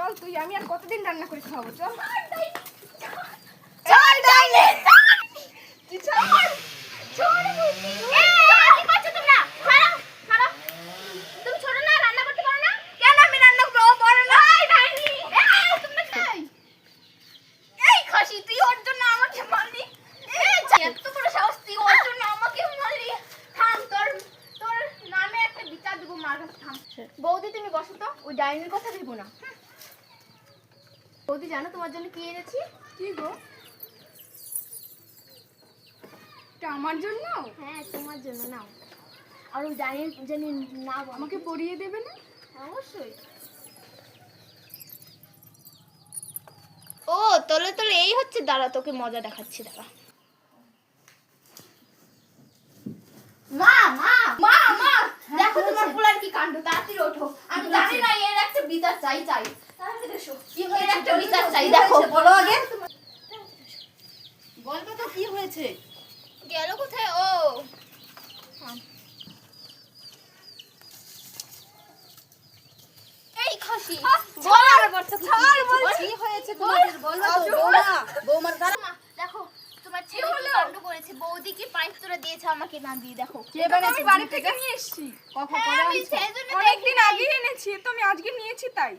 চল তুই, আমি আর কতদিন রান্না করে খাওয়াবো, চল। চল ডাইনি তুই চল। বৌদি তুমি বসো তো, ওই ডাইনির কথা ভেবো না। বৌদি জানো তোমার জন্য কি এনেছি? কি গো? এটা আমার জন্য? হ্যাঁ তোমার জন্য, নাও। আর ওই ডাইনির জানি না আমাকে পরিয়ে দেবে না? অবশ্যই। ও তলে তলে এই হচ্ছে, দাঁড়া তোকে মজা দেখাচ্ছি, দাঁড়া। মা মা মা মা দেখো তোমার পোলার কি কাণ্ড, তাড়াতাড়ি ওঠো। আমি জানি না, এর একটা বিচার চাই চাই। তাড়াতাড়ি এসো, এর একটা বিচার চাই। দেখো বলো আগে, বলবে তো কি হয়েছে? গেল কোথায় ও? এই খাসি বল, আর বলছো কি হয়েছে তোমাদের, বলবে তো? বৌমা, বৌমার দ্বারা দেখো তোমার ছেলে কি কাণ্ড করেছে। বৌদি কি পাইপ তোরা দিয়েছে আমাকে না দিয়ে, দেখো কে বানাইছে? বাড়ি থেকে নিয়ে এসেছি। কখন হ্যাঁ, করে আমি আনছো? সেজন্য অনেকদিন আগে এনেছি, তো আমি আজকে নিয়েছি তাই।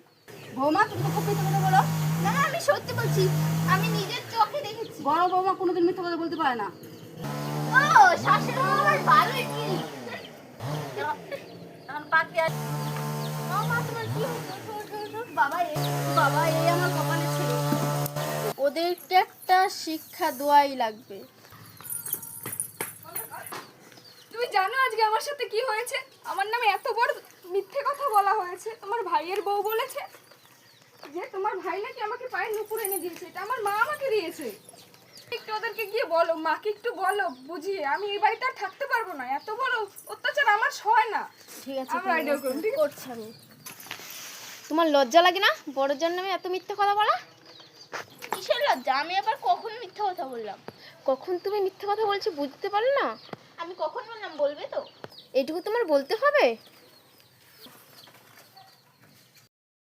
বৌমা তুমি তো খুব মিথ্যে কথা বলো। না আমি সত্যি বলছি, আমি নিজের চোখে দেখেছি। বড় বৌমা কোনোদিন মিথ্যে কথা বলতে পারে না। ও শাশুড়ি মা আমার ভালোই কি এখন পাখি আছে। মা তোমার কি হয়েছে? বাবা এই আমার কপালে ছিল। ওদেরকে একটা শিক্ষা দেওয়াই লাগবে। তুমি জানো আজকে আমার সাথে কি হয়েছে? আমার নামে এত বড় মিথ্যে কথা বলা হয়েছে। তোমার ভাইয়ের বউ বলেছে যে তোমার ভাই নাকি আমাকে পায়ের নুপুর এনে দিয়েছে, এটা আমার মা আমাকে দিয়েছে। একটু ওদেরকে গিয়ে বলো, মাকে একটু বলো বুঝিয়ে, আমি এই বাড়িতে আর থাকতে পারবো না। এত বড় অত্যাচার আমার সয় না। ঠিক আছে, আমরা আইডিয়া করুন, ঠিক করছি আমি। তোমার লজ্জা লাগে না বড়র জন্য আমি এত মিথ্যে কথা বলা? কিসের লজ্জা? আমি আবার কখন মিথ্যে কথা বললাম? কখন তুমি মিথ্যে কথা বলছো বুঝতে পারো না? আমি কখন বললাম বলবে তো? এটুকু তোমার বলতে হবে?